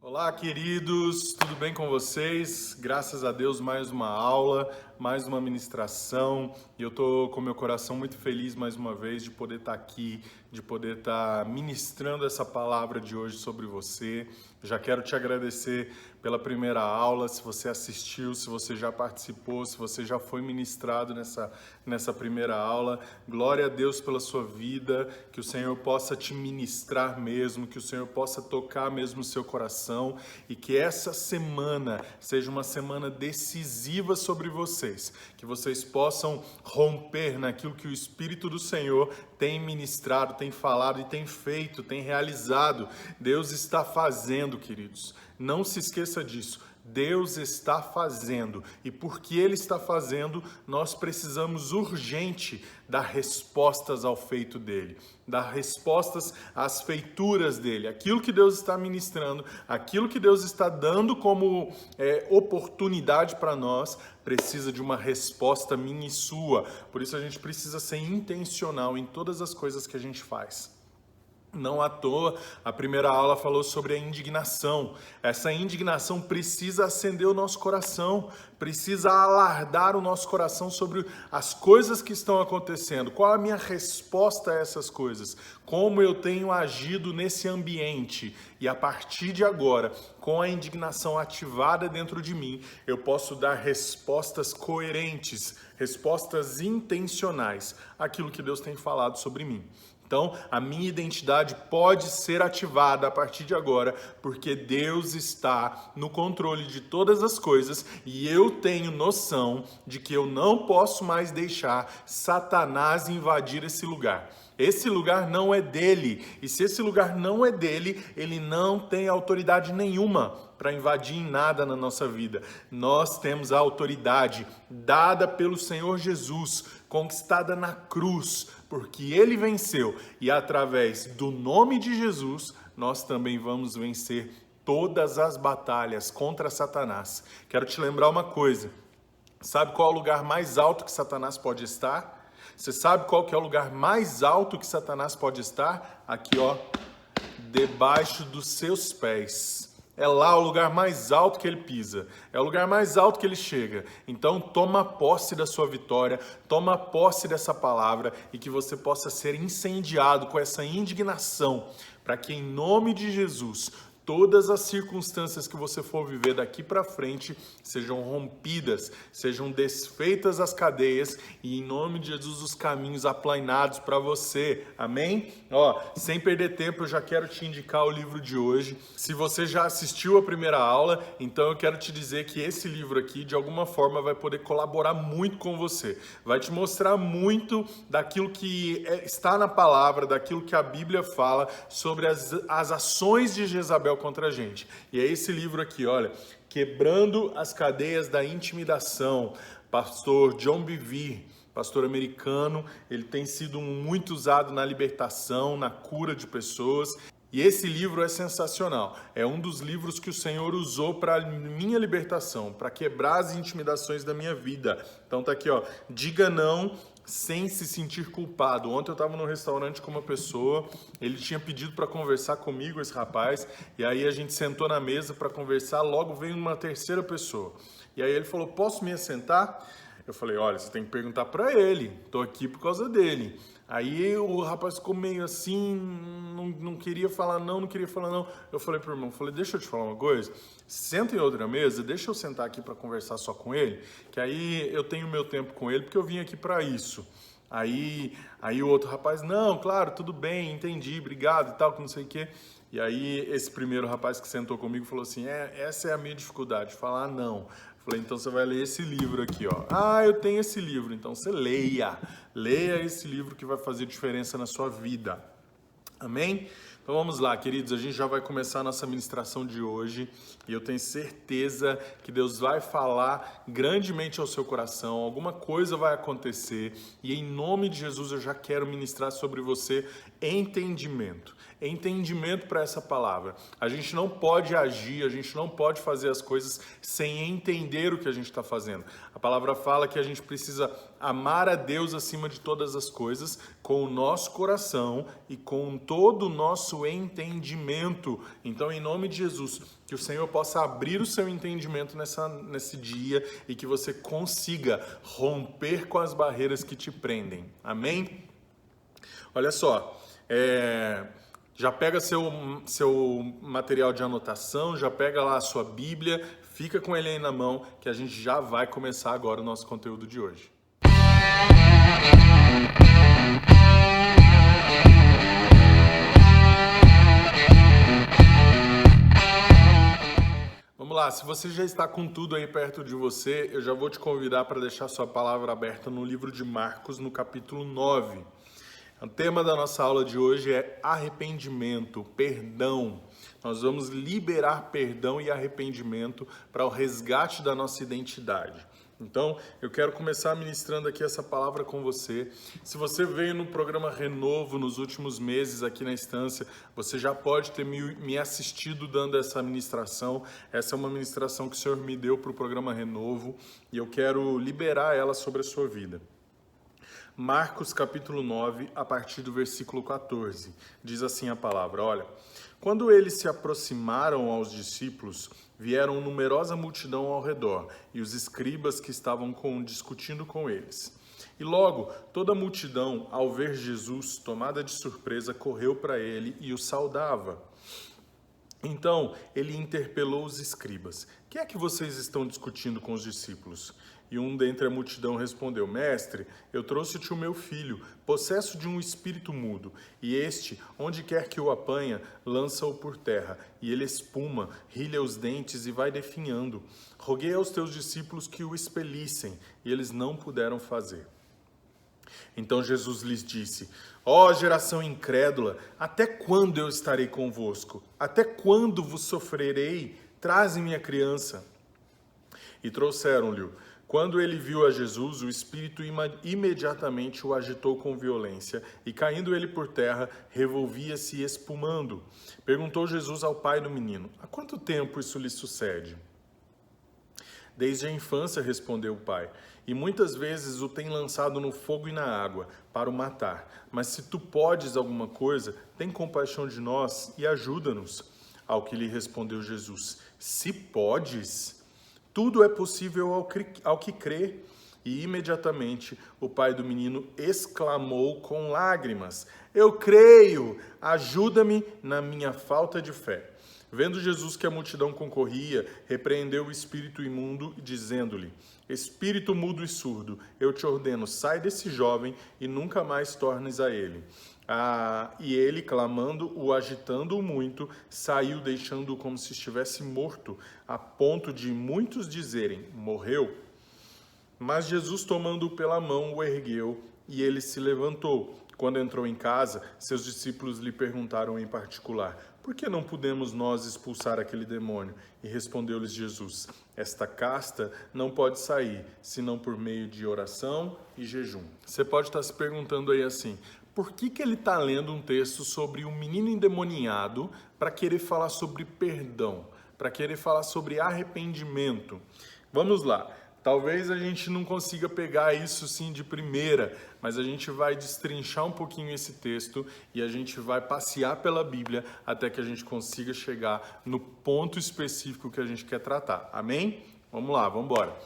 Olá, queridos, tudo bem com vocês? Graças a Deus, mais uma aula, mais uma ministração. E eu tô com meu coração muito feliz mais uma vez de poder estar aqui, de poder estar ministrando essa palavra de hoje sobre você. Já quero te agradecer pela primeira aula, se você assistiu, se você já participou, se você já foi ministrado nessa primeira aula. Glória a Deus pela sua vida, que o Senhor possa te ministrar mesmo, que o Senhor possa tocar mesmo o seu coração e que essa semana seja uma semana decisiva sobre vocês, que vocês possam romper naquilo que o Espírito do Senhor tem ministrado, tem falado e tem feito, tem realizado. Deus está fazendo, queridos. Não se esqueça disso. Deus está fazendo, e porque Ele está fazendo, nós precisamos urgente dar respostas ao feito dEle, dar respostas às feituras dEle, aquilo que Deus está ministrando, aquilo que Deus está dando como oportunidade para nós, precisa de uma resposta minha e sua. Por isso a gente precisa ser intencional em todas as coisas que a gente faz. Não à toa, a primeira aula falou sobre a indignação. Essa indignação precisa acender o nosso coração, precisa alardar o nosso coração sobre as coisas que estão acontecendo. Qual a minha resposta a essas coisas? Como eu tenho agido nesse ambiente? E a partir de agora, com a indignação ativada dentro de mim, eu posso dar respostas coerentes, respostas intencionais àquilo que Deus tem falado sobre mim. Então, a minha identidade pode ser ativada a partir de agora, porque Deus está no controle de todas as coisas e eu tenho noção de que eu não posso mais deixar Satanás invadir esse lugar. Esse lugar não é dele, e se esse lugar não é dele, ele não tem autoridade nenhuma para invadir em nada na nossa vida. Nós temos a autoridade dada pelo Senhor Jesus, conquistada na cruz, porque Ele venceu, e através do nome de Jesus, nós também vamos vencer todas as batalhas contra Satanás. Quero te lembrar uma coisa, sabe qual é o lugar mais alto que Satanás pode estar? Você sabe qual que é o lugar mais alto que Satanás pode estar? Aqui, ó, debaixo dos seus pés. É lá o lugar mais alto que ele pisa, é o lugar mais alto que ele chega. Então toma posse da sua vitória, toma posse dessa palavra e que você possa ser incendiado com essa indignação, para que em nome de Jesus todas as circunstâncias que você for viver daqui para frente sejam rompidas, sejam desfeitas as cadeias e em nome de Jesus os caminhos aplanados para você. Amém? Ó, sem perder tempo, eu já quero te indicar o livro de hoje. Se você já assistiu a primeira aula, então eu quero te dizer que esse livro aqui, de alguma forma, vai poder colaborar muito com você. Vai te mostrar muito daquilo que está na palavra, daquilo que a Bíblia fala sobre as ações de Jezabel contra a gente. E é esse livro aqui, olha, Quebrando as Cadeias da Intimidação, pastor John Bevere, pastor americano, ele tem sido muito usado na libertação, na cura de pessoas. E esse livro é sensacional. É um dos livros que o Senhor usou para minha libertação, para quebrar as intimidações da minha vida. Então tá aqui, ó, diga não sem se sentir culpado. Ontem eu estava num restaurante com uma pessoa, ele tinha pedido para conversar comigo, esse rapaz, e aí a gente sentou na mesa para conversar, logo veio uma terceira pessoa. E aí ele falou, posso me assentar? Eu falei, olha, você tem que perguntar para ele, tô aqui por causa dele. Aí o rapaz ficou meio assim, não queria falar não, não queria falar não. Eu falei pro irmão, deixa eu te falar uma coisa, senta em outra mesa, deixa eu sentar aqui para conversar só com ele, que aí eu tenho meu tempo com ele, porque eu vim aqui para isso. Aí o outro rapaz, não, claro, tudo bem, entendi, obrigado e tal, que não sei o quê. E aí esse primeiro rapaz que sentou comigo falou assim, essa é a minha dificuldade, falar não. Falei, então você vai ler esse livro aqui, ó. Ah, eu tenho esse livro, então você leia. Leia esse livro que vai fazer diferença na sua vida. Amém? Então vamos lá, queridos, a gente já vai começar a nossa ministração de hoje e eu tenho certeza que Deus vai falar grandemente ao seu coração, alguma coisa vai acontecer e em nome de Jesus eu já quero ministrar sobre você entendimento. entendimento para essa palavra. A gente não pode agir, a gente não pode fazer as coisas sem entender o que a gente está fazendo. A palavra fala que a gente precisa amar a Deus acima de todas as coisas, com o nosso coração e com todo o nosso entendimento. Então, em nome de Jesus, que o Senhor possa abrir o seu entendimento nesse dia e que você consiga romper com as barreiras que te prendem. Amém? Olha só, já pega seu material de anotação, já pega lá a sua Bíblia, fica com ele aí na mão, que a gente já vai começar agora o nosso conteúdo de hoje. Vamos lá, se você já está com tudo aí perto de você, eu já vou te convidar para deixar sua palavra aberta no livro de Marcos, no capítulo 9. O tema da nossa aula de hoje é arrependimento, perdão. Nós vamos liberar perdão e arrependimento para o resgate da nossa identidade. Então, eu quero começar ministrando aqui essa palavra com você. Se você veio no programa Renovo nos últimos meses aqui na Estância, você já pode ter me assistido dando essa ministração. Essa é uma ministração que o Senhor me deu para o programa Renovo e eu quero liberar ela sobre a sua vida. Marcos capítulo 9, a partir do versículo 14, diz assim a palavra, olha, quando eles se aproximaram aos discípulos, vieram numerosa multidão ao redor e os escribas que estavam discutindo com eles. E logo, toda a multidão, ao ver Jesus, tomada de surpresa, correu para ele e o saudava. Então, ele interpelou os escribas, o que é que vocês estão discutindo com os discípulos? E um dentre a multidão respondeu, mestre, eu trouxe-te o meu filho, possesso de um espírito mudo, e este, onde quer que o apanha, lança-o por terra, e ele espuma, rilha os dentes e vai definhando. Roguei aos teus discípulos que o expelissem, e eles não puderam fazer. Então Jesus lhes disse, ó geração incrédula, até quando eu estarei convosco? Até quando vos sofrerei? Traze-me a criança. E trouxeram-lhe. Quando ele viu a Jesus, o espírito imediatamente o agitou com violência, e caindo ele por terra, revolvia-se espumando. Perguntou Jesus ao pai do menino, há quanto tempo isso lhe sucede? Desde a infância, respondeu o pai, e muitas vezes o tem lançado no fogo e na água, para o matar. Mas se tu podes alguma coisa, tem compaixão de nós e ajuda-nos. Ao que lhe respondeu Jesus, se podes... Tudo é possível ao que crê. E imediatamente o pai do menino exclamou com lágrimas, eu creio, ajuda-me na minha falta de fé. Vendo Jesus que a multidão concorria, repreendeu o espírito imundo, dizendo-lhe, espírito mudo e surdo, eu te ordeno, sai desse jovem e nunca mais tornes a ele. E ele, clamando, o agitando muito, saiu deixando-o como se estivesse morto, a ponto de muitos dizerem, morreu. Mas Jesus, tomando-o pela mão, o ergueu e ele se levantou. Quando entrou em casa, seus discípulos lhe perguntaram em particular, por que não pudemos nós expulsar aquele demônio? E respondeu-lhes Jesus, esta casta não pode sair, senão por meio de oração e jejum. Você pode estar se perguntando aí assim, por que ele está lendo um texto sobre um menino endemoniado para querer falar sobre perdão, para querer falar sobre arrependimento? Vamos lá. Talvez a gente não consiga pegar isso sim de primeira, mas a gente vai destrinchar um pouquinho esse texto e a gente vai passear pela Bíblia até que a gente consiga chegar no ponto específico que a gente quer tratar. Amém? Vamos lá, vamos embora.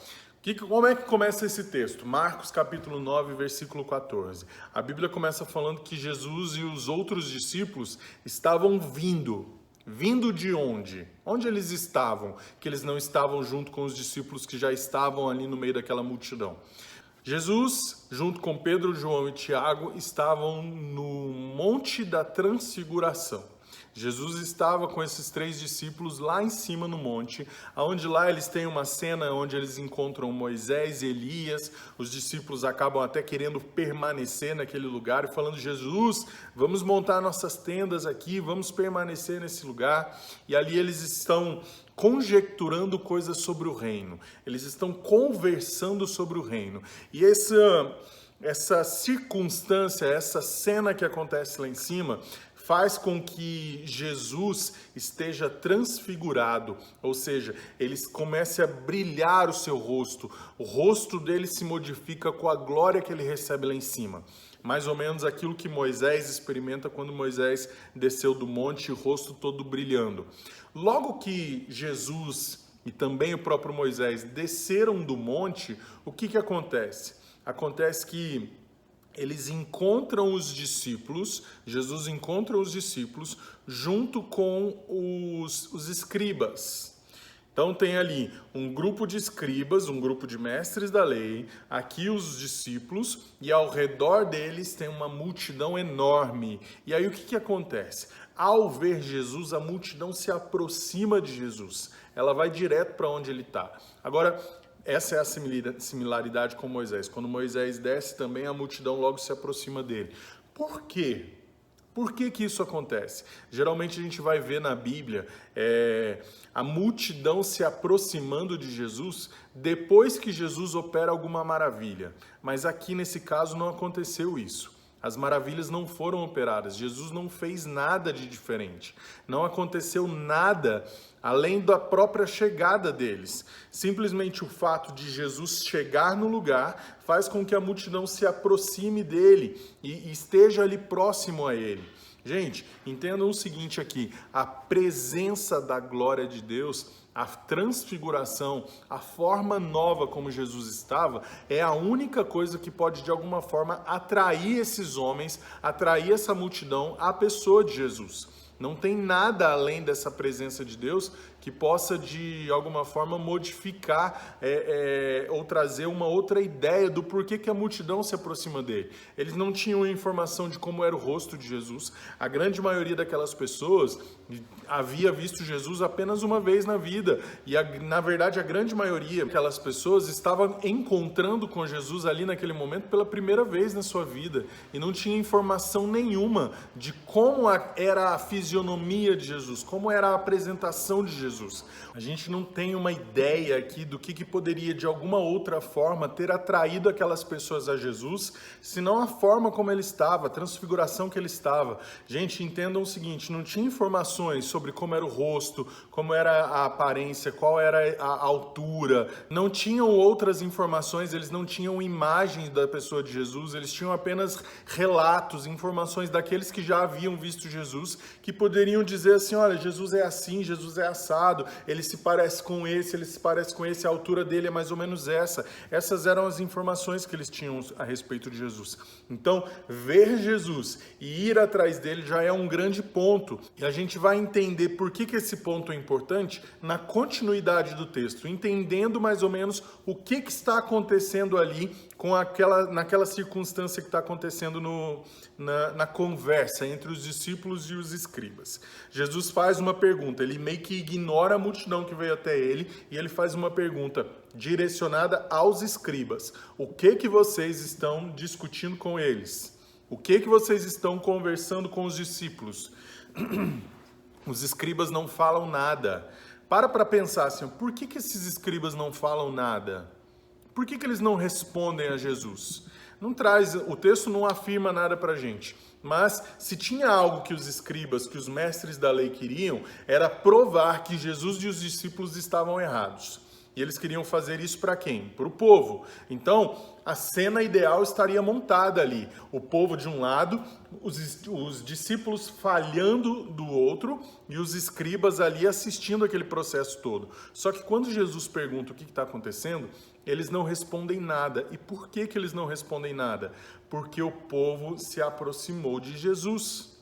Como é que começa esse texto? Marcos capítulo 9, versículo 14. A Bíblia começa falando que Jesus e os outros discípulos estavam vindo. Vindo de onde? Onde eles estavam? Que eles não estavam junto com os discípulos que já estavam ali no meio daquela multidão. Jesus, junto com Pedro, João e Tiago, estavam no Monte da Transfiguração. Jesus estava com esses 3 discípulos lá em cima no monte, onde lá eles têm uma cena onde eles encontram Moisés e Elias. Os discípulos acabam até querendo permanecer naquele lugar e falando, Jesus, vamos montar nossas tendas aqui, vamos permanecer nesse lugar. E ali eles estão conjecturando coisas sobre o reino. Eles estão conversando sobre o reino. E essa circunstância, essa cena que acontece lá em cima, faz com que Jesus esteja transfigurado, ou seja, ele comece a brilhar o seu rosto, o rosto dele se modifica com a glória que ele recebe lá em cima. Mais ou menos aquilo que Moisés experimenta quando Moisés desceu do monte, o rosto todo brilhando. Logo que Jesus e também o próprio Moisés desceram do monte, o que acontece? Acontece que eles encontram os discípulos, Jesus encontra os discípulos junto com os escribas. Então tem ali um grupo de escribas, um grupo de mestres da lei, aqui os discípulos, e ao redor deles tem uma multidão enorme. E aí o que acontece? Ao ver Jesus, a multidão se aproxima de Jesus. Ela vai direto para onde ele está. Agora, essa é a similaridade com Moisés. Quando Moisés desce também, a multidão logo se aproxima dele. Por quê? Por que isso acontece? Geralmente a gente vai ver na Bíblia a multidão se aproximando de Jesus depois que Jesus opera alguma maravilha. Mas aqui nesse caso não aconteceu isso. As maravilhas não foram operadas, Jesus não fez nada de diferente. Não aconteceu nada além da própria chegada deles. Simplesmente o fato de Jesus chegar no lugar faz com que a multidão se aproxime dele e esteja ali próximo a ele. Gente, entendam o seguinte aqui, a presença da glória de Deus, a transfiguração, a forma nova como Jesus estava, é a única coisa que pode de alguma forma atrair esses homens, atrair essa multidão à pessoa de Jesus. Não tem nada além dessa presença de Deus que possa de alguma forma modificar ou trazer uma outra ideia do porquê que a multidão se aproxima dele. Eles não tinham informação de como era o rosto de Jesus. A grande maioria daquelas pessoas havia visto Jesus apenas uma vez na vida. E na verdade a grande maioria daquelas pessoas estava encontrando com Jesus ali naquele momento pela primeira vez na sua vida. E não tinha informação nenhuma de como era a fisionomia de Jesus, como era a apresentação de Jesus. A gente não tem uma ideia aqui do que poderia de alguma outra forma ter atraído aquelas pessoas a Jesus, senão a forma como ele estava, a transfiguração que ele estava. Gente, entendam o seguinte, não tinha informações sobre como era o rosto, como era a aparência, qual era a altura, não tinham outras informações, eles não tinham imagens da pessoa de Jesus, eles tinham apenas relatos, informações daqueles que já haviam visto Jesus, que poderiam dizer assim, olha, Jesus é assim, Jesus é assado, ele se parece com esse, ele se parece com esse, a altura dele é mais ou menos essa. Essas eram as informações que eles tinham a respeito de Jesus. Então, ver Jesus e ir atrás dele já é um grande ponto. E a gente vai entender por que esse ponto é importante na continuidade do texto, entendendo mais ou menos o que está acontecendo ali naquela circunstância que está acontecendo na conversa entre os discípulos e os escribas. Jesus faz uma pergunta, ele meio que ignora a multidão que veio até ele e ele faz uma pergunta direcionada aos escribas. O que vocês estão discutindo com eles? O que vocês estão conversando com os discípulos? Os escribas não falam nada. Para pensar assim, por que esses escribas não falam nada? Por que eles não respondem a Jesus? O texto não afirma nada para a gente. Mas se tinha algo que os escribas, que os mestres da lei queriam, era provar que Jesus e os discípulos estavam errados. E eles queriam fazer isso para quem? Para o povo. Então, a cena ideal estaria montada ali. O povo de um lado, os discípulos falhando do outro e os escribas ali assistindo aquele processo todo. Só que quando Jesus pergunta o que está acontecendo, eles não respondem nada. E por que eles não respondem nada? Porque o povo se aproximou de Jesus.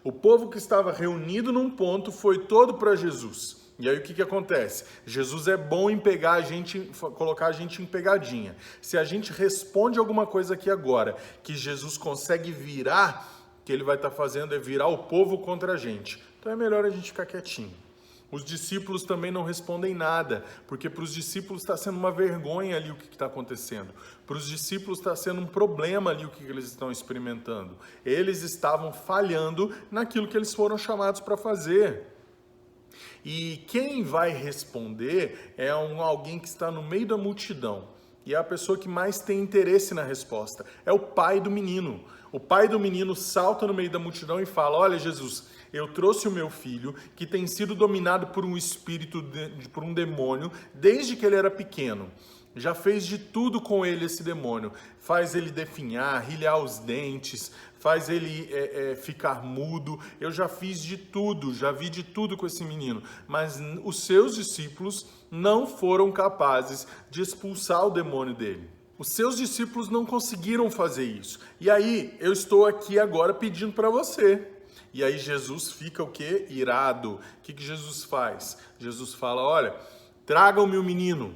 O povo que estava reunido num ponto foi todo para Jesus. E aí o que acontece? Jesus é bom em pegar a gente, colocar a gente em pegadinha. Se a gente responde alguma coisa aqui agora, que Jesus consegue virar, o que ele vai estar fazendo é virar o povo contra a gente. Então é melhor a gente ficar quietinho. Os discípulos também não respondem nada, porque para os discípulos está sendo uma vergonha ali o que está acontecendo. Para os discípulos está sendo um problema ali o que eles estão experimentando. Eles estavam falhando naquilo que eles foram chamados para fazer. E quem vai responder é alguém que está no meio da multidão. E é a pessoa que mais tem interesse na resposta. É o pai do menino. O pai do menino salta no meio da multidão e fala: olha, Jesus, eu trouxe o meu filho que tem sido dominado por um espírito, por um demônio, desde que ele era pequeno. Já fez de tudo com ele esse demônio. Faz ele definhar, rilhar os dentes, faz ele ficar mudo. Eu já fiz de tudo, já vi de tudo com esse menino. Mas os seus discípulos não foram capazes de expulsar o demônio dele. Os seus discípulos não conseguiram fazer isso. E aí, eu estou aqui agora pedindo para você. E aí Jesus fica o quê? Irado. O que Jesus faz? Jesus fala: olha, tragam-me o menino.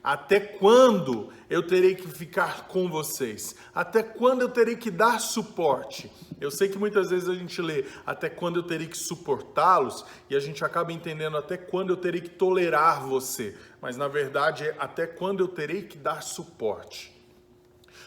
Até quando eu terei que ficar com vocês? Até quando eu terei que dar suporte? Eu sei que muitas vezes a gente lê até quando eu terei que suportá-los e a gente acaba entendendo até quando eu terei que tolerar você. Mas na verdade é até quando eu terei que dar suporte.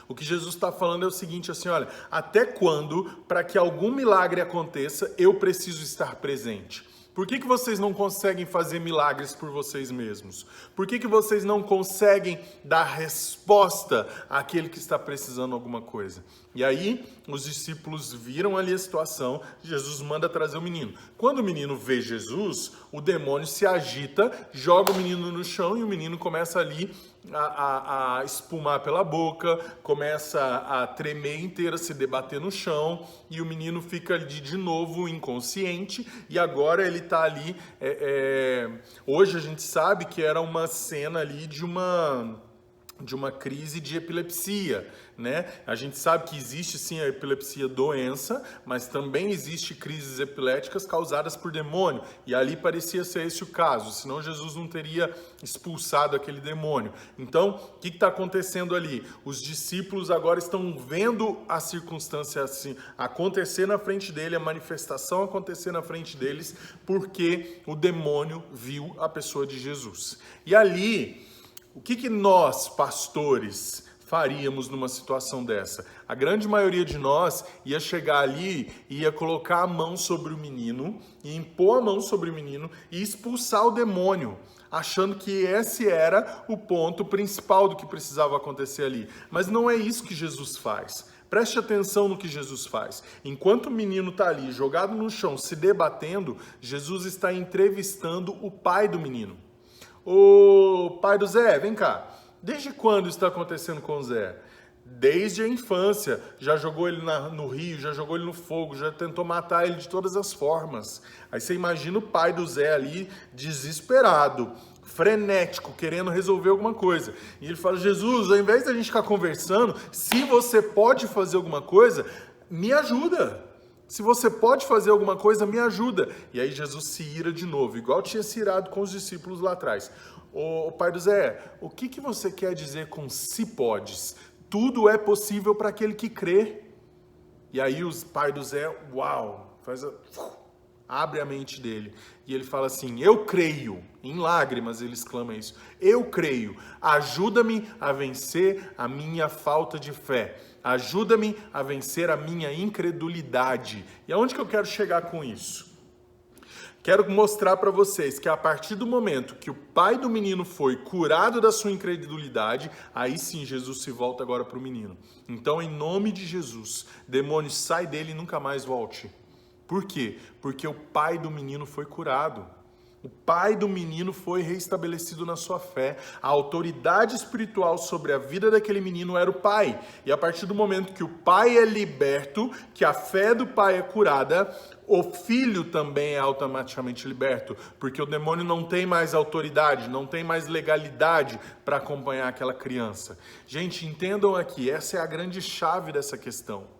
O que Jesus está falando é o seguinte, assim, olha, até quando, para que algum milagre aconteça, eu preciso estar presente? Por que vocês não conseguem fazer milagres por vocês mesmos? Por que vocês não conseguem dar resposta àquele que está precisando de alguma coisa? E aí, os discípulos viram ali a situação, Jesus manda trazer o menino. Quando o menino vê Jesus, o demônio se agita, joga o menino no chão e o menino começa ali a espumar pela boca, começa a tremer inteira, se debater no chão, e o menino fica ali de novo inconsciente, e agora ele está ali, hoje a gente sabe que era uma cena ali de uma crise de epilepsia, né? A gente sabe que existe sim a epilepsia doença, mas também existe crises epiléticas causadas por demônio, e ali parecia ser esse o caso, senão Jesus não teria expulsado aquele demônio. Então, o que está acontecendo ali? Os discípulos agora estão vendo a circunstância assim acontecer na frente dele, a manifestação acontecer na frente deles, porque o demônio viu a pessoa de Jesus. E ali, o que nós, pastores, faríamos numa situação dessa? A grande maioria de nós ia chegar ali e ia colocar a mão sobre o menino, e impor a mão sobre o menino e expulsar o demônio, achando que esse era o ponto principal do que precisava acontecer ali. Mas não é isso que Jesus faz. Preste atenção no que Jesus faz. Enquanto o menino está ali, jogado no chão, se debatendo, Jesus está entrevistando o pai do menino. Ô pai do Zé, vem cá. Desde quando isso está acontecendo com o Zé? Desde a infância. Já jogou ele no rio, já jogou ele no fogo, já tentou matar ele de todas as formas. Aí você imagina o pai do Zé ali, desesperado, frenético, querendo resolver alguma coisa. E ele fala: Jesus, ao invés da gente ficar conversando, se você pode fazer alguma coisa, me ajuda. Se você pode fazer alguma coisa, me ajuda. E aí Jesus se ira de novo, igual tinha se irado com os discípulos lá atrás. Ô pai do Zé, o que você quer dizer com se podes? Tudo é possível para aquele que crê. E aí o pai do Zé, uau, abre a mente dele. E ele fala assim: eu creio. Em lágrimas ele exclama isso. Eu creio. Ajuda-me a vencer a minha falta de fé. Ajuda-me a vencer a minha incredulidade. E aonde que eu quero chegar com isso? Quero mostrar para vocês que a partir do momento que o pai do menino foi curado da sua incredulidade, aí sim Jesus se volta agora para o menino. Então, em nome de Jesus, demônio, sai dele e nunca mais volte. Por quê? Porque o pai do menino foi curado. O pai do menino foi reestabelecido na sua fé. A autoridade espiritual sobre a vida daquele menino era o pai. E a partir do momento que o pai é liberto, que a fé do pai é curada, o filho também é automaticamente liberto. Porque o demônio não tem mais autoridade, não tem mais legalidade para acompanhar aquela criança. Gente, entendam aqui, essa é a grande chave dessa questão.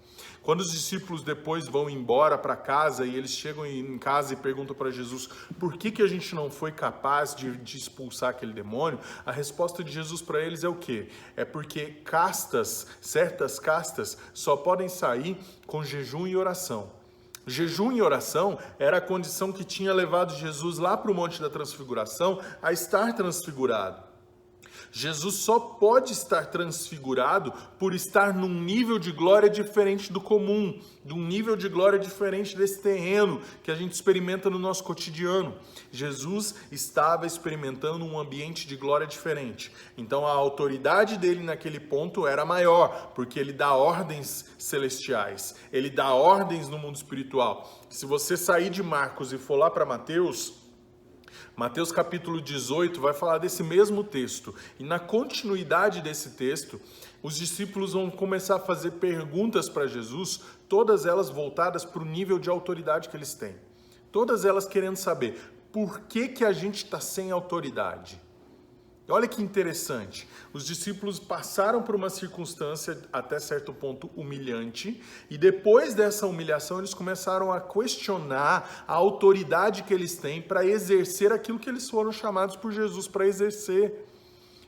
Quando os discípulos depois vão embora para casa e eles chegam em casa e perguntam para Jesus por que a gente não foi capaz de expulsar aquele demônio, a resposta de Jesus para eles é o quê? É porque castas, certas castas, só podem sair com jejum e oração. Jejum e oração era a condição que tinha levado Jesus lá para o Monte da Transfiguração a estar transfigurado. Jesus só pode estar transfigurado por estar num nível de glória diferente do comum, de um nível de glória diferente desse terreno que a gente experimenta no nosso cotidiano. Jesus estava experimentando um ambiente de glória diferente. Então a autoridade dele naquele ponto era maior, porque ele dá ordens celestiais, ele dá ordens no mundo espiritual. Se você sair de Marcos e for lá para Mateus capítulo 18 vai falar desse mesmo texto. E na continuidade desse texto, os discípulos vão começar a fazer perguntas para Jesus, todas elas voltadas para o nível de autoridade que eles têm. Todas elas querendo saber por que a gente está sem autoridade. Olha que interessante, os discípulos passaram por uma circunstância até certo ponto humilhante e depois dessa humilhação eles começaram a questionar a autoridade que eles têm para exercer aquilo que eles foram chamados por Jesus para exercer.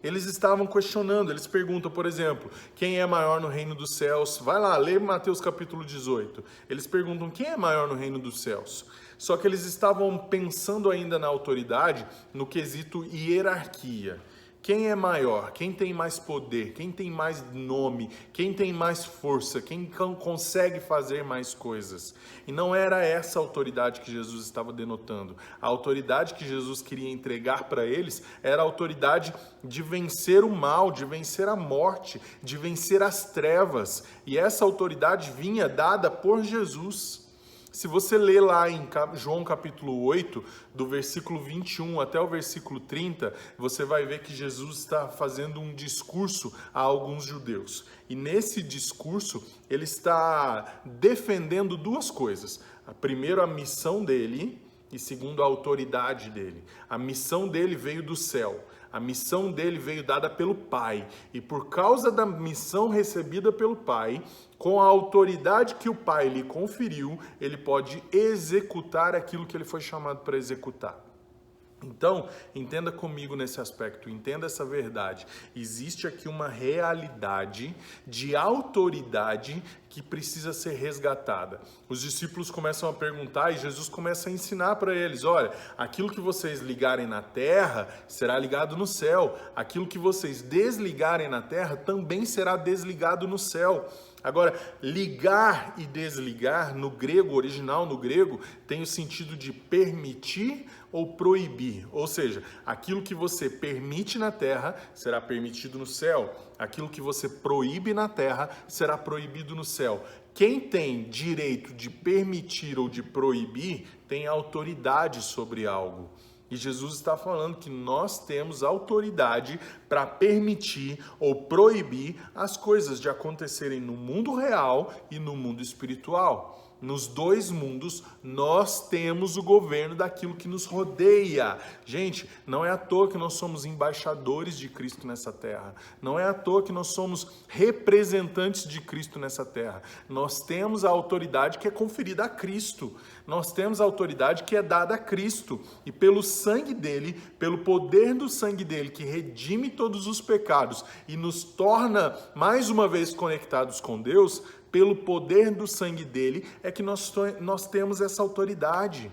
Eles estavam questionando, eles perguntam, por exemplo, quem é maior no reino dos céus? Vai lá, lê Mateus capítulo 18. Eles perguntam, quem é maior no reino dos céus? Só que eles estavam pensando ainda na autoridade, no quesito hierarquia. Quem é maior? Quem tem mais poder? Quem tem mais nome? Quem tem mais força? Quem consegue fazer mais coisas? E não era essa autoridade que Jesus estava denotando. A autoridade que Jesus queria entregar para eles era a autoridade de vencer o mal, de vencer a morte, de vencer as trevas. E essa autoridade vinha dada por Jesus. Se você ler lá em João capítulo 8, do versículo 21 até o versículo 30, você vai ver que Jesus está fazendo um discurso a alguns judeus. E nesse discurso, ele está defendendo duas coisas. Primeiro, a missão dele e segundo, a autoridade dele. A missão dele veio do céu. A missão dele veio dada pelo Pai. E por causa da missão recebida pelo Pai, com a autoridade que o Pai lhe conferiu, ele pode executar aquilo que ele foi chamado para executar. Então, entenda comigo nesse aspecto, entenda essa verdade. Existe aqui uma realidade de autoridade que precisa ser resgatada. Os discípulos começam a perguntar e Jesus começa a ensinar para eles, olha, aquilo que vocês ligarem na terra será ligado no céu, aquilo que vocês desligarem na terra também será desligado no céu. Agora, ligar e desligar, no grego, original no grego, tem o sentido de permitir ou proibir. Ou seja, aquilo que você permite na terra será permitido no céu. Aquilo que você proíbe na terra será proibido no céu. Quem tem direito de permitir ou de proibir tem autoridade sobre algo. E Jesus está falando que nós temos autoridade para permitir ou proibir as coisas de acontecerem no mundo real e no mundo espiritual. Nos dois mundos, nós temos o governo daquilo que nos rodeia. Gente, não é à toa que nós somos embaixadores de Cristo nessa terra. Não é à toa que nós somos representantes de Cristo nessa terra. Nós temos a autoridade que é conferida a Cristo. Nós temos a autoridade que é dada a Cristo. E pelo sangue dele, pelo poder do sangue dele, que redime todos os pecados e nos torna mais uma vez conectados com Deus, pelo poder do sangue dele, é que nós temos essa autoridade.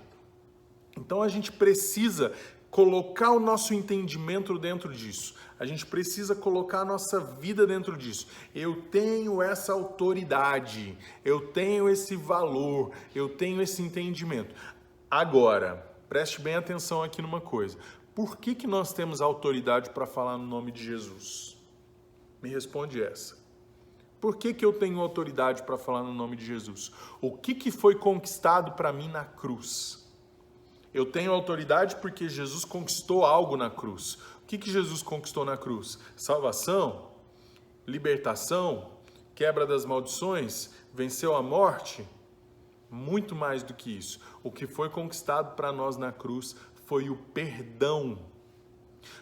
Então a gente precisa colocar o nosso entendimento dentro disso. A gente precisa colocar a nossa vida dentro disso. Eu tenho essa autoridade, eu tenho esse valor, eu tenho esse entendimento. Agora, preste bem atenção aqui numa coisa. Por que nós temos autoridade para falar no nome de Jesus? Me responde essa. Por que eu tenho autoridade para falar no nome de Jesus? O que foi conquistado para mim na cruz? Eu tenho autoridade porque Jesus conquistou algo na cruz. O que Jesus conquistou na cruz? Salvação? Libertação? Quebra das maldições? Venceu a morte? Muito mais do que isso. O que foi conquistado para nós na cruz foi o perdão.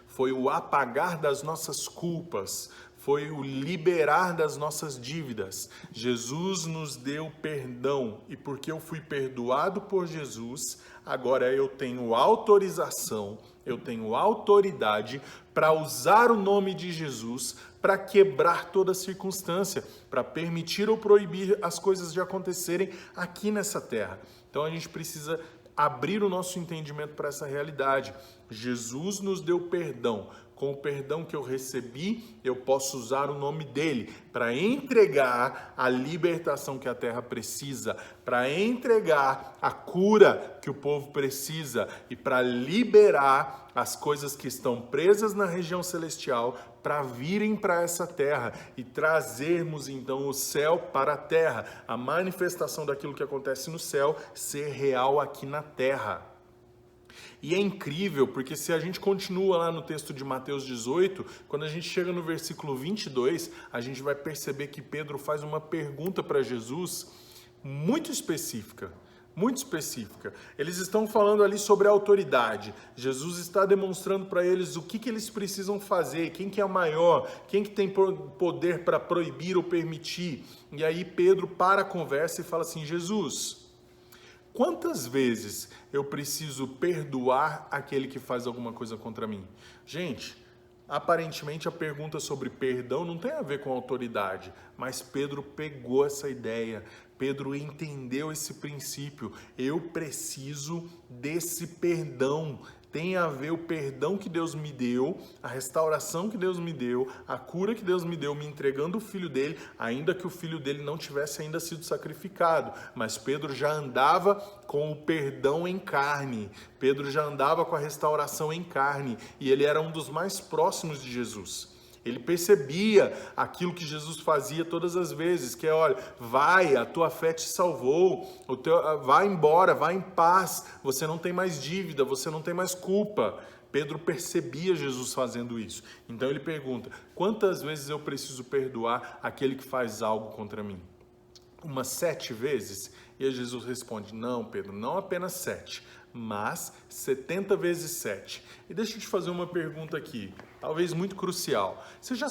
Foi o apagar das nossas culpas. Foi o liberar das nossas dívidas. Jesus nos deu perdão e porque eu fui perdoado por Jesus, agora eu tenho autorização, eu tenho autoridade para usar o nome de Jesus para quebrar toda circunstância, para permitir ou proibir as coisas de acontecerem aqui nessa terra. Então a gente precisa abrir o nosso entendimento para essa realidade. Jesus nos deu perdão. com o perdão que eu recebi, eu posso usar o nome dele para entregar a libertação que a terra precisa, para entregar a cura que o povo precisa e para liberar as coisas que estão presas na região celestial para virem para essa terra e trazermos então o céu para a terra, a manifestação daquilo que acontece no céu ser real aqui na terra. E é incrível, porque se a gente continua lá no texto de Mateus 18, quando a gente chega no versículo 22, a gente vai perceber que Pedro faz uma pergunta para Jesus muito específica. Muito específica. Eles estão falando ali sobre a autoridade. Jesus está demonstrando para eles o que eles precisam fazer, quem que é o maior, quem que tem poder para proibir ou permitir. E aí Pedro para a conversa e fala assim: Jesus, quantas vezes eu preciso perdoar aquele que faz alguma coisa contra mim? Gente, aparentemente a pergunta sobre perdão não tem a ver com autoridade, mas Pedro pegou essa ideia, Pedro entendeu esse princípio. Eu preciso desse perdão. Tem a ver o perdão que Deus me deu, a restauração que Deus me deu, a cura que Deus me deu, me entregando o filho dele, ainda que o filho dele não tivesse ainda sido sacrificado. Mas Pedro já andava com o perdão em carne, Pedro já andava com a restauração em carne, e ele era um dos mais próximos de Jesus. Ele percebia aquilo que Jesus fazia todas as vezes, que é, olha, vai, a tua fé te salvou, vai embora, vai em paz, você não tem mais dívida, você não tem mais culpa. Pedro percebia Jesus fazendo isso. Então ele pergunta: quantas vezes eu preciso perdoar aquele que faz algo contra mim? Umas 7 vezes? E aí Jesus responde: não, Pedro, não apenas 7, mas 70 vezes 7. E deixa eu te fazer uma pergunta aqui, talvez muito crucial. Você já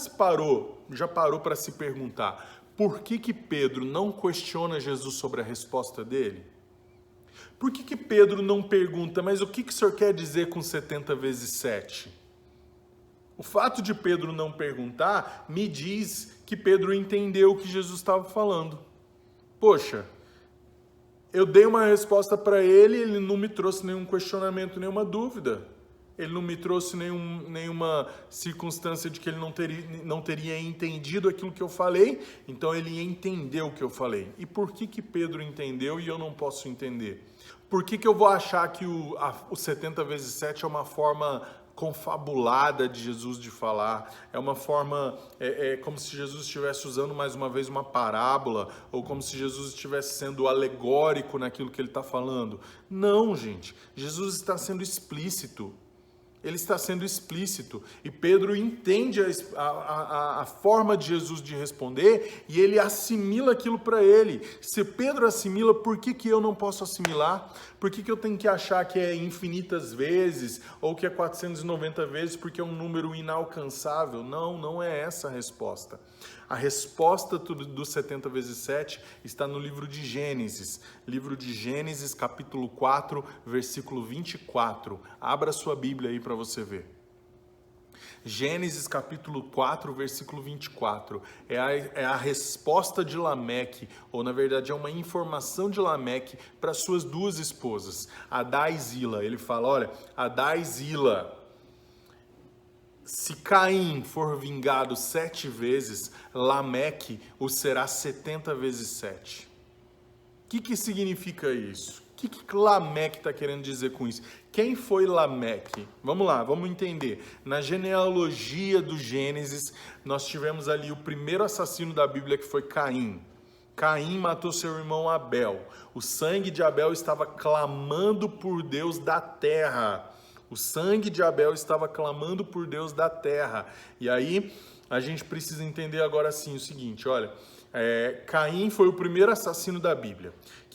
parou para se perguntar por que Pedro não questiona Jesus sobre a resposta dele? Por que Pedro não pergunta: mas o que o senhor quer dizer com 70 vezes 7? O fato de Pedro não perguntar me diz que Pedro entendeu o que Jesus estava falando. Poxa, eu dei uma resposta para ele, ele não me trouxe nenhum questionamento, nenhuma dúvida. Ele não me trouxe nenhuma circunstância de que ele não teria entendido aquilo que eu falei, então ele entendeu o que eu falei. E por que Pedro entendeu e eu não posso entender? Por que eu vou achar que o 70 vezes 7 é uma forma confabulada de Jesus de falar, é uma forma, como se Jesus estivesse usando mais uma vez uma parábola, ou como se Jesus estivesse sendo alegórico naquilo que ele está falando? Não, gente, Jesus está sendo explícito. Ele está sendo explícito e Pedro entende a forma de Jesus de responder e ele assimila aquilo para ele. Se Pedro assimila, por que eu não posso assimilar? Por que eu tenho que achar que é infinitas vezes ou que é 490 vezes porque é um número inalcançável? Não, não é essa a resposta. A resposta do 70 vezes 7 está no livro de Gênesis. Livro de Gênesis, capítulo 4, versículo 24. Abra sua Bíblia aí para você ver. Gênesis, capítulo 4, versículo 24. É a resposta de Lameque, ou na verdade é uma informação de Lameque para suas duas esposas, Adá e Zila. Ele fala, olha, Adá e Zila, se Caim for vingado 7 vezes, Lameque o será 70 vezes 7. O que significa isso? O que Lameque está querendo dizer com isso? Quem foi Lameque? Vamos lá, vamos entender. Na genealogia do Gênesis, nós tivemos ali o primeiro assassino da Bíblia, que foi Caim. Caim matou seu irmão Abel. O sangue de Abel estava clamando por Deus da terra. O sangue de Abel estava clamando por Deus da terra. E aí, a gente precisa entender agora sim o seguinte, olha, Caim foi o primeiro assassino da Bíblia. O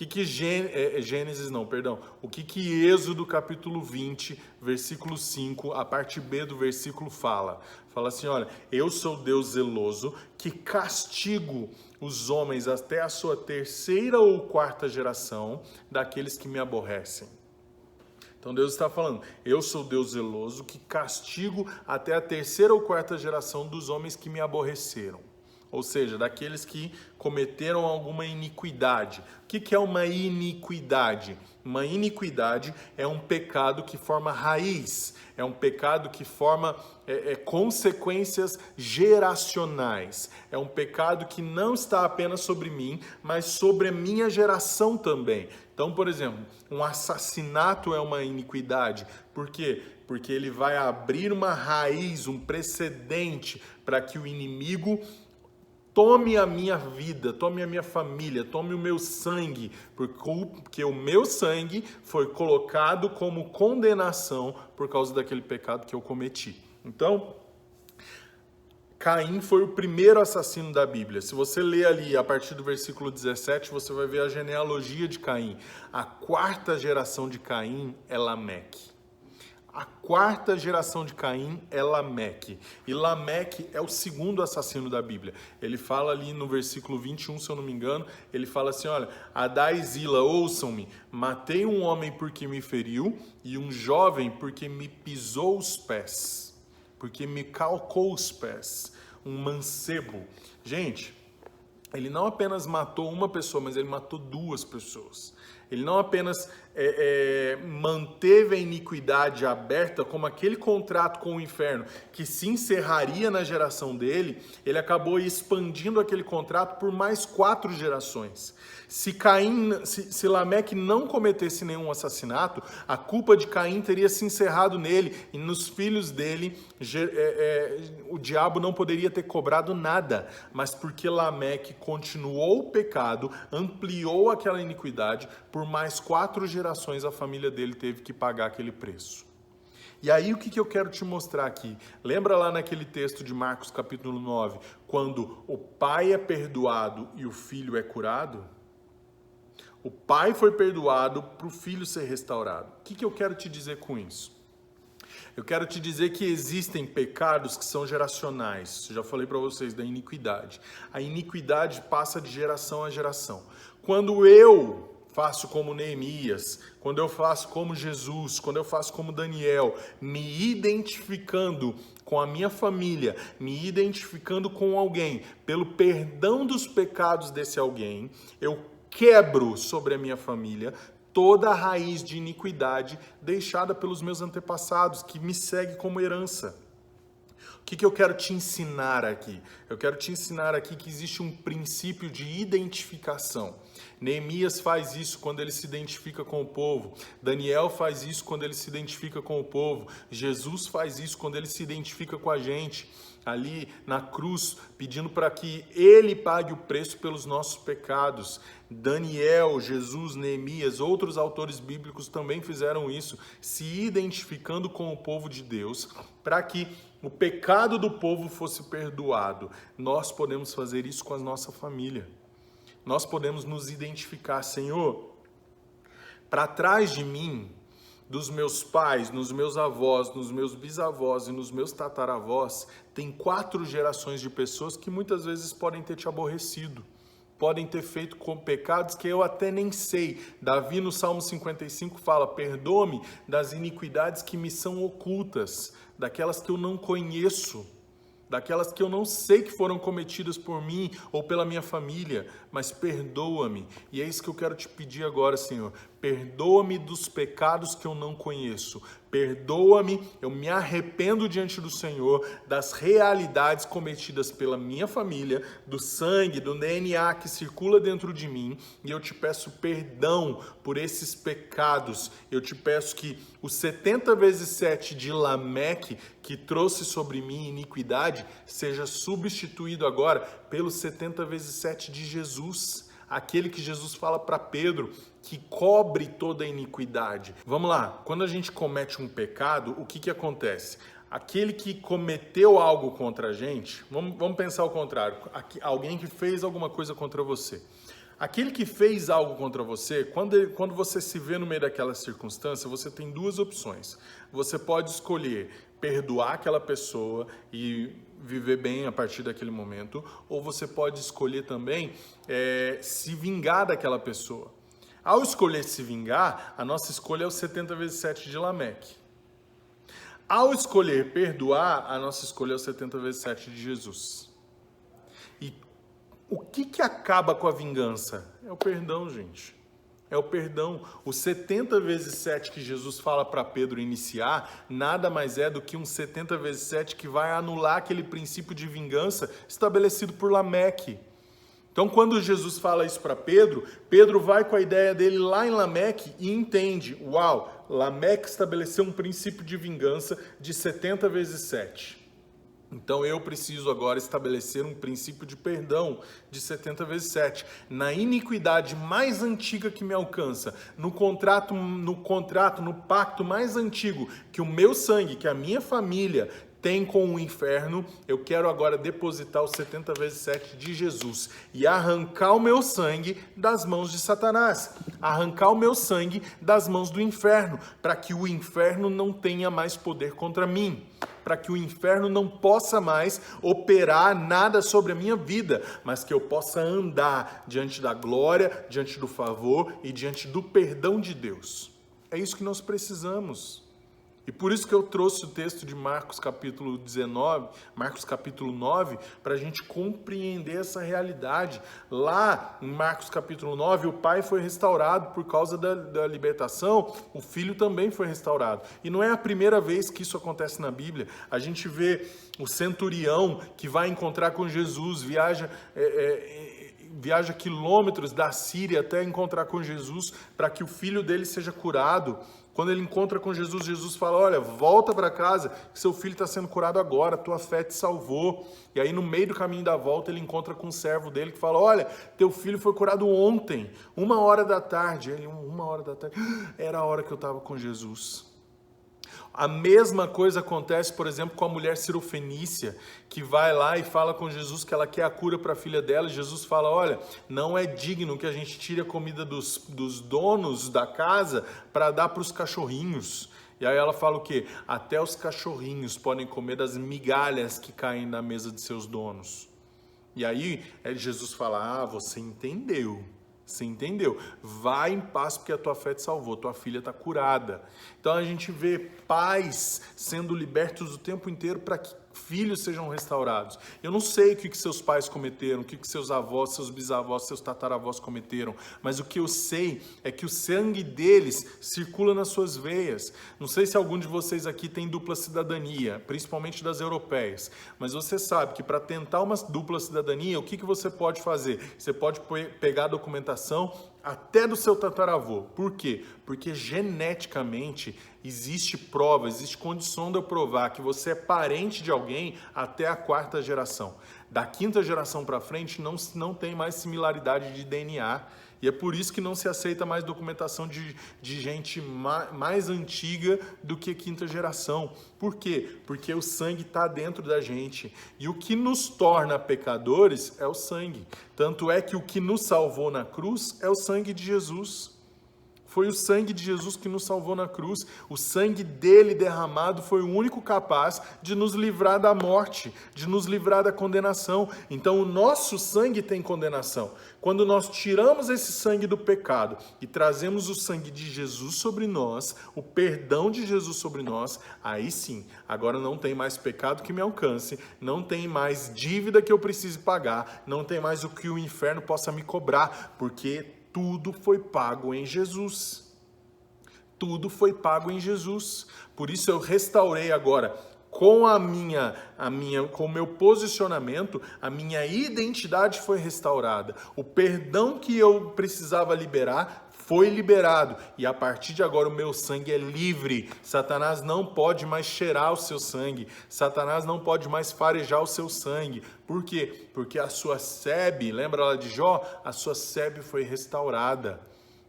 que Êxodo capítulo 20, versículo 5, a parte B do versículo fala? Fala assim, olha, eu sou Deus zeloso que castigo os homens até a sua 3ª ou 4ª geração daqueles que me aborrecem. Então Deus está falando, eu sou Deus zeloso que castigo até a 3ª ou 4ª geração dos homens que me aborreceram. ou seja, daqueles que cometeram alguma iniquidade. O que é uma iniquidade? Uma iniquidade é um pecado que forma raiz, é um pecado que forma consequências geracionais, é um pecado que não está apenas sobre mim, mas sobre a minha geração também. Então, por exemplo, um assassinato é uma iniquidade. Por quê? Porque ele vai abrir uma raiz, um precedente para que o inimigo tome a minha vida, tome a minha família, tome o meu sangue, porque o meu sangue foi colocado como condenação por causa daquele pecado que eu cometi. Então, Caim foi o primeiro assassino da Bíblia. Se você ler ali a partir do versículo 17, você vai ver a genealogia de Caim. A quarta geração de Caim é Lameque. A quarta geração de Caim é Lameque. E Lameque é o segundo assassino da Bíblia. Ele fala ali no versículo 21, se eu não me engano, ele fala assim, olha, Adá e Zila, ouçam-me, matei um homem porque me feriu e um jovem porque me pisou os pés, porque me calcou os pés, um mancebo. Gente, ele não apenas matou uma pessoa, mas ele matou duas pessoas. Ele não apenas manteve a iniquidade aberta, como aquele contrato com o inferno que se encerraria na geração dele, ele acabou expandindo aquele contrato por mais 4 gerações. Se Lameque não cometesse nenhum assassinato, a culpa de Caim teria se encerrado nele, e nos filhos dele o diabo não poderia ter cobrado nada, mas porque Lameque continuou o pecado, ampliou aquela iniquidade, por mais 4 gerações a família dele teve que pagar aquele preço. E aí o que eu quero te mostrar aqui? Lembra lá naquele texto de Marcos capítulo 9, quando o pai é perdoado e o filho é curado? O pai foi perdoado para o filho ser restaurado. O que eu quero te dizer com isso? Eu quero te dizer que existem pecados que são geracionais. Já falei para vocês da iniquidade. A iniquidade passa de geração a geração. Quando eu faço como Neemias, quando eu faço como Jesus, quando eu faço como Daniel, me identificando com a minha família, me identificando com alguém, pelo perdão dos pecados desse alguém, eu quebro sobre a minha família toda a raiz de iniquidade deixada pelos meus antepassados, que me segue como herança. O que eu quero te ensinar aqui? Eu quero te ensinar aqui que existe um princípio de identificação. Neemias faz isso quando ele se identifica com o povo. Daniel faz isso quando ele se identifica com o povo. Jesus faz isso quando ele se identifica com a gente, ali na cruz, pedindo para que ele pague o preço pelos nossos pecados. Daniel, Jesus, Neemias, outros autores bíblicos também fizeram isso, se identificando com o povo de Deus, para que o pecado do povo fosse perdoado. Nós podemos fazer isso com a nossa família. Nós podemos nos identificar, Senhor, para trás de mim, dos meus pais, nos meus avós, nos meus bisavós e nos meus tataravós, tem 4 gerações de pessoas que muitas vezes podem ter te aborrecido, podem ter feito com pecados que eu até nem sei. Davi no Salmo 55 fala, perdoa-me das iniquidades que me são ocultas, daquelas que eu não conheço, daquelas que eu não sei que foram cometidas por mim ou pela minha família, mas perdoa-me. E é isso que eu quero te pedir agora, Senhor. Perdoa-me dos pecados que eu não conheço. Perdoa-me, eu me arrependo diante do Senhor das realidades cometidas pela minha família, do sangue, do DNA que circula dentro de mim, e eu te peço perdão por esses pecados. Eu te peço que os 70 vezes 7 de Lameque, que trouxe sobre mim iniquidade, seja substituído agora pelos 70 vezes 7 de Jesus, aquele que Jesus fala para Pedro, que cobre toda a iniquidade. Vamos lá, quando a gente comete um pecado, o que acontece? Aquele que cometeu algo contra a gente, vamos pensar ao contrário, alguém que fez alguma coisa contra você. Aquele que fez algo contra você, quando você se vê no meio daquela circunstância, você tem 2 opções. Você pode escolher perdoar aquela pessoa e viver bem a partir daquele momento, ou você pode escolher também se vingar daquela pessoa. Ao escolher se vingar, a nossa escolha é o 70 vezes 7 de Lameque. Ao escolher perdoar, a nossa escolha é o 70 vezes 7 de Jesus. E O que acaba com a vingança? É o perdão, gente. É o perdão. O 70 vezes 7 que Jesus fala para Pedro iniciar, nada mais é do que um 70 vezes 7 que vai anular aquele princípio de vingança estabelecido por Lameque. Então, quando Jesus fala isso para Pedro, Pedro vai com a ideia dele lá em Lameque e entende, uau, Lameque estabeleceu um princípio de vingança de 70 vezes 7. Então eu preciso agora estabelecer um princípio de perdão de 70 vezes 7. Na iniquidade mais antiga que me alcança, no pacto mais antigo que o meu sangue, que a minha família tem com o inferno, eu quero agora depositar os 70 vezes 7 de Jesus e arrancar o meu sangue das mãos de Satanás, arrancar o meu sangue das mãos do inferno, para que o inferno não tenha mais poder contra mim, para que o inferno não possa mais operar nada sobre a minha vida, mas que eu possa andar diante da glória, diante do favor e diante do perdão de Deus. É isso que nós precisamos. E por isso que eu trouxe o texto de Marcos capítulo 19, Marcos capítulo 9, para a gente compreender essa realidade. Lá em Marcos capítulo 9, o pai foi restaurado por causa da libertação, o filho também foi restaurado. E não é a primeira vez que isso acontece na Bíblia. A gente vê o centurião que vai encontrar com Jesus, viaja quilômetros da Síria até encontrar com Jesus para que o filho dele seja curado. Quando ele encontra com Jesus, Jesus fala, olha, volta para casa, que seu filho está sendo curado agora, tua fé te salvou. E aí no meio do caminho da volta, ele encontra com um servo dele que fala, olha, teu filho foi curado ontem, 1h da tarde. Ele, 1h da tarde, era a hora que eu estava com Jesus. A mesma coisa acontece, por exemplo, com a mulher cirofenícia, que vai lá e fala com Jesus que ela quer a cura para a filha dela. E Jesus fala, olha, não é digno que a gente tire a comida dos donos da casa para dar para os cachorrinhos. E aí ela fala o quê? Até os cachorrinhos podem comer das migalhas que caem na mesa de seus donos. E aí Jesus fala, você entendeu. Você entendeu? Vai em paz porque a tua fé te salvou, tua filha está curada. Então a gente vê pais sendo libertos o tempo inteiro para que filhos sejam restaurados. Eu não sei o que seus pais cometeram, o que seus avós, seus bisavós, seus tataravós cometeram, mas o que eu sei é que o sangue deles circula nas suas veias. Não sei se algum de vocês aqui tem dupla cidadania, principalmente das europeias, mas você sabe que para tentar uma dupla cidadania, o que você pode fazer? Você pode pegar a documentação até do seu tataravô. Por quê? Porque geneticamente existe prova, existe condição de eu provar que você é parente de alguém até a 4ª geração. Da 5ª geração para frente não tem mais similaridade de DNA. E é por isso que não se aceita mais documentação de gente mais antiga do que 5ª geração. Por quê? Porque o sangue está dentro da gente. E o que nos torna pecadores é o sangue. Tanto é que o que nos salvou na cruz é o sangue de Jesus. Foi o sangue de Jesus que nos salvou na cruz. O sangue dele derramado foi o único capaz de nos livrar da morte, de nos livrar da condenação. Então o nosso sangue tem condenação. Quando nós tiramos esse sangue do pecado e trazemos o sangue de Jesus sobre nós, o perdão de Jesus sobre nós, aí sim, agora não tem mais pecado que me alcance, não tem mais dívida que eu precise pagar, não tem mais o que o inferno possa me cobrar, porque tudo foi pago em Jesus. Tudo foi pago em Jesus. Por isso eu restaurei agora com com o meu posicionamento, a minha identidade foi restaurada. O perdão que eu precisava liberar foi liberado. E a partir de agora o meu sangue é livre. Satanás não pode mais cheirar o seu sangue. Satanás não pode mais farejar o seu sangue. Por quê? Porque a sua sebe, lembra lá de Jó? A sua sebe foi restaurada.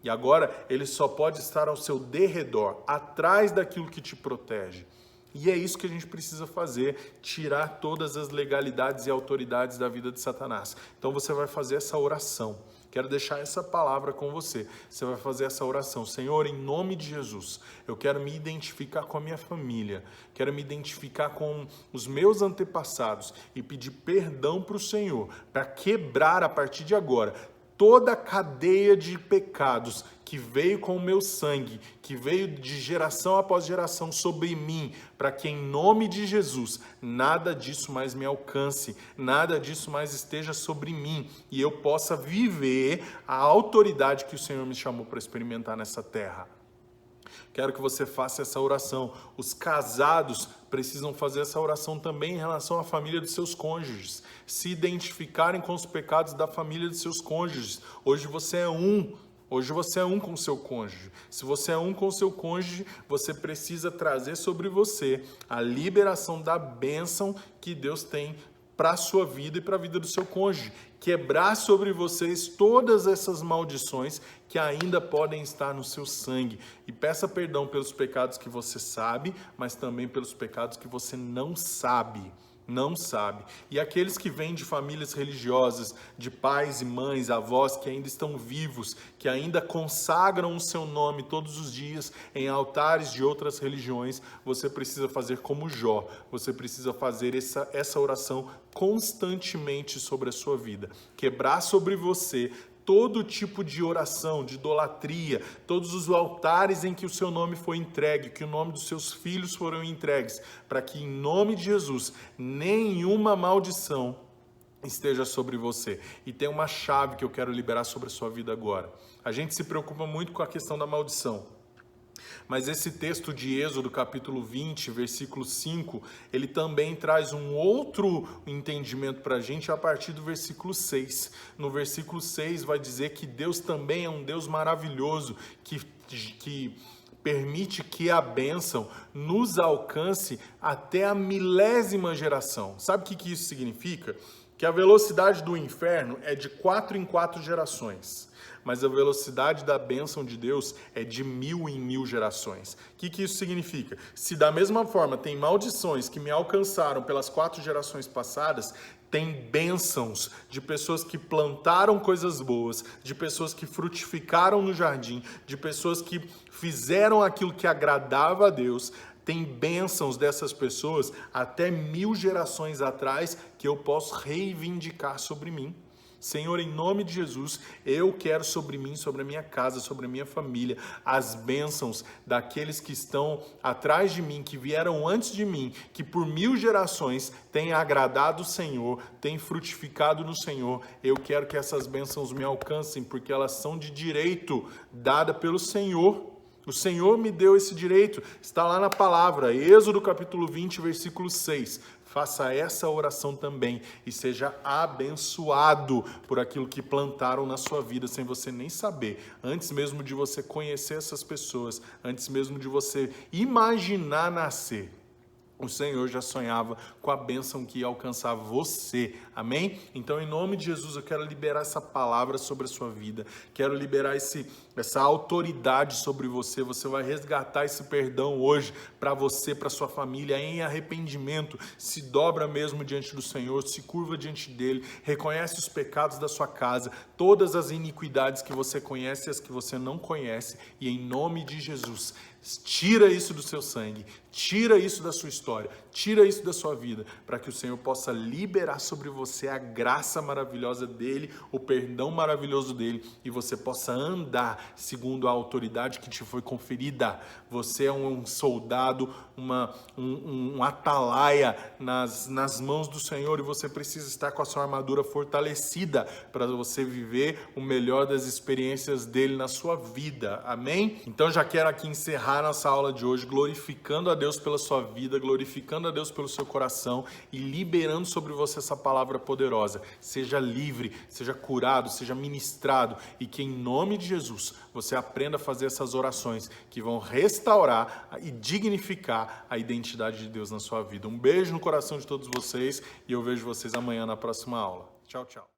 E agora ele só pode estar ao seu derredor, atrás daquilo que te protege. E é isso que a gente precisa fazer, tirar todas as legalidades e autoridades da vida de Satanás. Então você vai fazer essa oração. Quero deixar essa palavra com você. Você vai fazer essa oração. Senhor, em nome de Jesus, eu quero me identificar com a minha família. Quero me identificar com os meus antepassados e pedir perdão para o Senhor, para quebrar a partir de agora toda a cadeia de pecados que veio com o meu sangue, que veio de geração após geração sobre mim, para que em nome de Jesus nada disso mais me alcance, nada disso mais esteja sobre mim e eu possa viver a autoridade que o Senhor me chamou para experimentar nessa terra. Quero que você faça essa oração. Os casados precisam fazer essa oração também em relação à família dos seus cônjuges. Se identificarem com os pecados da família dos seus cônjuges. Hoje você é um com o seu cônjuge. Se você é um com o seu cônjuge, você precisa trazer sobre você a liberação da bênção que Deus tem para a sua vida e para a vida do seu cônjuge. Quebrar sobre vocês todas essas maldições que ainda podem estar no seu sangue. E peça perdão pelos pecados que você sabe, mas também pelos pecados que você não sabe. E aqueles que vêm de famílias religiosas, de pais e mães, avós que ainda estão vivos, que ainda consagram o seu nome todos os dias em altares de outras religiões, você precisa fazer como Jó, você precisa fazer essa oração constantemente sobre a sua vida, quebrar sobre você todo tipo de oração, de idolatria, todos os altares em que o seu nome foi entregue, que o nome dos seus filhos foram entregues, para que em nome de Jesus nenhuma maldição esteja sobre você. E tem uma chave que eu quero liberar sobre a sua vida agora. A gente se preocupa muito com a questão da maldição. Mas esse texto de Êxodo, capítulo 20, versículo 5, ele também traz um outro entendimento para a gente a partir do versículo 6. No versículo 6 vai dizer que Deus também é um Deus maravilhoso, que permite que a bênção nos alcance até a 1000ª geração. Sabe o que isso significa? Que a velocidade do inferno é de 4 em 4 gerações. Mas a velocidade da bênção de Deus é de 1000 em 1000 gerações. O que isso significa? Se da mesma forma tem maldições que me alcançaram pelas 4 gerações passadas, tem bênçãos de pessoas que plantaram coisas boas, de pessoas que frutificaram no jardim, de pessoas que fizeram aquilo que agradava a Deus. Tem bênçãos dessas pessoas até 1000 gerações atrás que eu posso reivindicar sobre mim. Senhor, em nome de Jesus, eu quero sobre mim, sobre a minha casa, sobre a minha família, as bênçãos daqueles que estão atrás de mim, que vieram antes de mim, que por 1000 gerações têm agradado o Senhor, têm frutificado no Senhor. Eu quero que essas bênçãos me alcancem, porque elas são de direito dada pelo Senhor. O Senhor me deu esse direito, está lá na palavra, Êxodo capítulo 20, versículo 6. Faça essa oração também e seja abençoado por aquilo que plantaram na sua vida sem você nem saber. Antes mesmo de você conhecer essas pessoas, antes mesmo de você imaginar nascer, o Senhor já sonhava com a bênção que ia alcançar você, amém? Então, em nome de Jesus, eu quero liberar essa palavra sobre a sua vida, quero liberar essa autoridade sobre você. Você vai resgatar esse perdão hoje para você, para sua família, em arrependimento. Se dobra mesmo diante do Senhor, se curva diante dele, reconhece os pecados da sua casa, todas as iniquidades que você conhece e as que você não conhece, e em nome de Jesus, tira isso do seu sangue, tira isso da sua história, tira isso da sua vida, para que o Senhor possa liberar sobre você a graça maravilhosa dele, o perdão maravilhoso dele, e você possa andar segundo a autoridade que te foi conferida. Você é um soldado, um atalaia nas mãos do Senhor, e você precisa estar com a sua armadura fortalecida para você viver o melhor das experiências dele na sua vida, amém? Então já quero aqui encerrar nossa aula de hoje glorificando a Deus pela sua vida, glorificando a Deus pelo seu coração e liberando sobre você essa palavra poderosa. Seja livre, seja curado, seja ministrado, e que em nome de Jesus você aprenda a fazer essas orações que vão restaurar e dignificar a identidade de Deus na sua vida. Um beijo no coração de todos vocês e eu vejo vocês amanhã na próxima aula. Tchau, tchau.